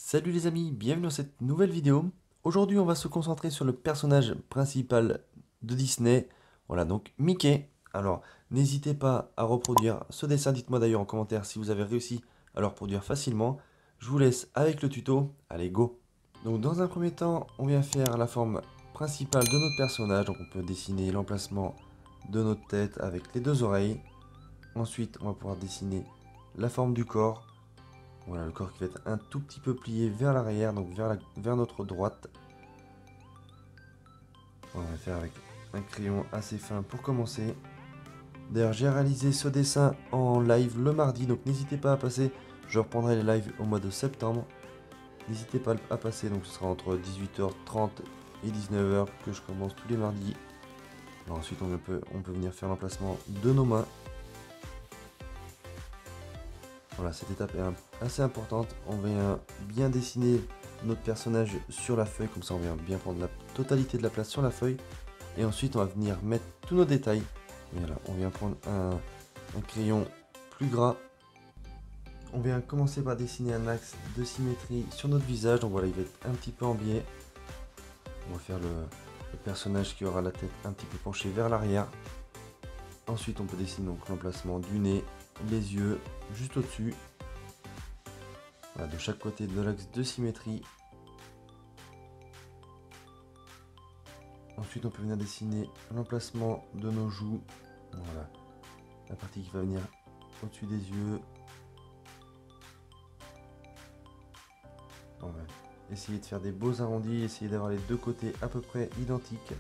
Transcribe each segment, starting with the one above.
Salut les amis, bienvenue dans cette nouvelle vidéo. Aujourd'hui, on va se concentrer sur le personnage principal de Disney. Voilà, donc Mickey. Alors, n'hésitez pas à reproduire ce dessin. Dites-moi d'ailleurs en commentaire si vous avez réussi à le reproduire facilement. Je vous laisse avec le tuto. Allez, go! Donc, dans un premier temps, on vient faire la forme principale de notre personnage. Donc, on peut dessiner l'emplacement de notre tête avec les deux oreilles. Ensuite, on va pouvoir dessiner la forme du corps. Voilà, le corps qui va être un tout petit peu plié vers l'arrière, donc vers notre droite. On va faire avec un crayon assez fin pour commencer. D'ailleurs, j'ai réalisé ce dessin en live le mardi, donc n'hésitez pas à passer. Je reprendrai les lives au mois de septembre. N'hésitez pas à passer, donc ce sera entre 18h30 et 19h que je commence tous les mardis. Alors ensuite, on peut venir faire l'emplacement de nos mains. Voilà, cette étape est assez importante. On vient bien dessiner notre personnage sur la feuille, comme ça on vient bien prendre la totalité de la place sur la feuille. Et ensuite on va venir mettre tous nos détails. Et voilà, on vient prendre un crayon plus gras. On vient commencer par dessiner un axe de symétrie sur notre visage. Donc voilà, il va être un petit peu en biais. On va faire le personnage qui aura la tête un petit peu penchée vers l'arrière. Ensuite on peut dessiner donc l'emplacement du nez, les yeux, juste au-dessus. Voilà, de chaque côté de l'axe de symétrie. Ensuite, on peut venir dessiner l'emplacement de nos joues. Voilà, la partie qui va venir au-dessus des yeux. On va essayer de faire des beaux arrondis, essayer d'avoir les deux côtés à peu près identiques.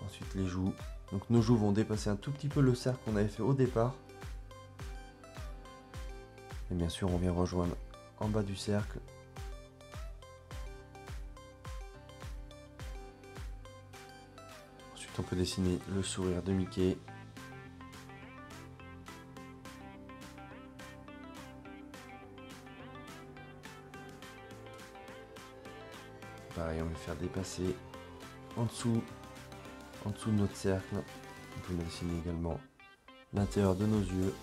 Ensuite, les joues. Donc nos joues vont dépasser un tout petit peu le cercle qu'on avait fait au départ. Et bien sûr, on vient rejoindre en bas du cercle. Ensuite, on peut dessiner le sourire de Mickey. Pareil, on va faire dépasser en dessous de notre cercle. On peut dessiner également l'intérieur de nos yeux.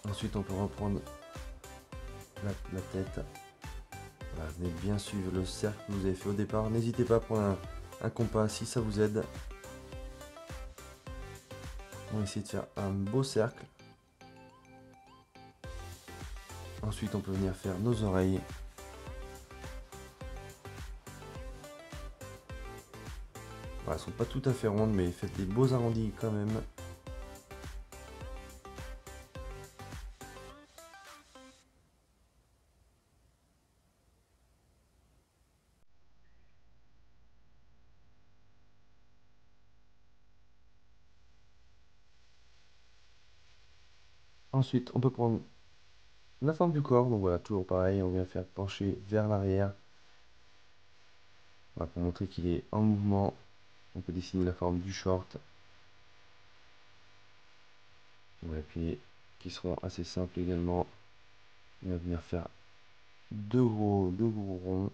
Ensuite, on peut reprendre la tête. Voilà, venez bien suivre le cercle que vous avez fait au départ. N'hésitez pas à prendre un compas si ça vous aide. On va essayer de faire un beau cercle. Ensuite, on peut venir faire nos oreilles. Voilà, elles ne sont pas tout à fait rondes, mais faites des beaux arrondis quand même. Ensuite, on peut prendre la forme du corps. Donc voilà, toujours pareil, on vient faire pencher vers l'arrière. Voilà, pour montrer qu'il est en mouvement. On peut dessiner la forme du short. Voilà, puis qui seront assez simples également. On va venir faire deux gros ronds.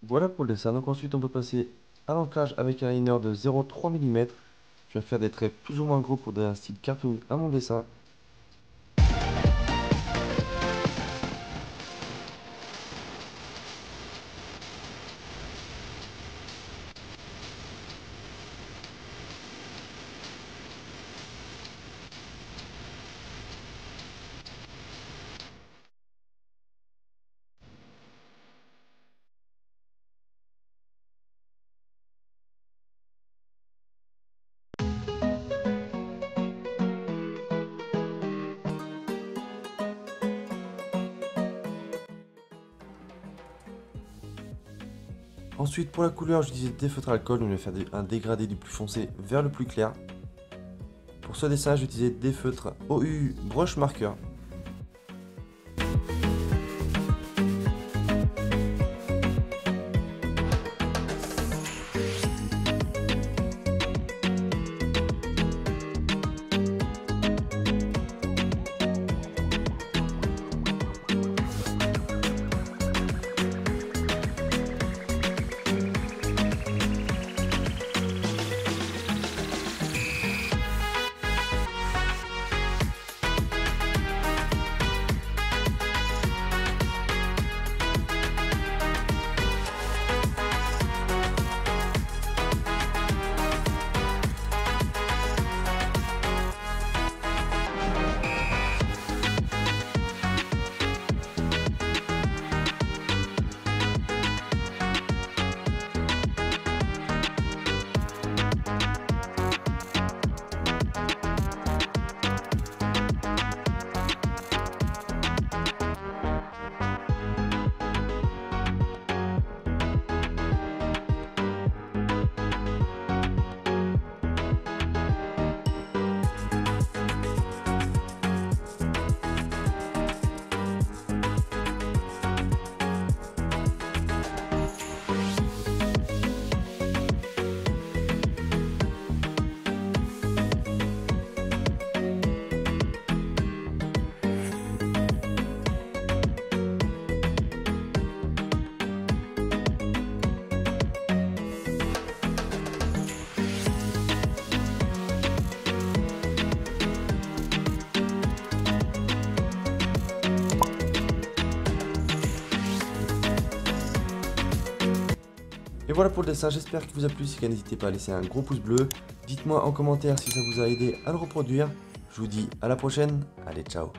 Voilà pour le dessin. Donc ensuite on peut passer à l'ancrage avec un liner de 0,3 mm. Je vais faire des traits plus ou moins gros pour donner un style cartoon à mon dessin. Ensuite pour la couleur j'utilise des feutres alcool, donc je vais faire un dégradé du plus foncé vers le plus clair. Pour ce dessin j'ai utilisé des feutres OU Brush Marker. Et voilà pour le dessin, j'espère qu'il vous a plu. Si c'est le cas, n'hésitez pas à laisser un gros pouce bleu. Dites-moi en commentaire si ça vous a aidé à le reproduire. Je vous dis à la prochaine. Allez, ciao.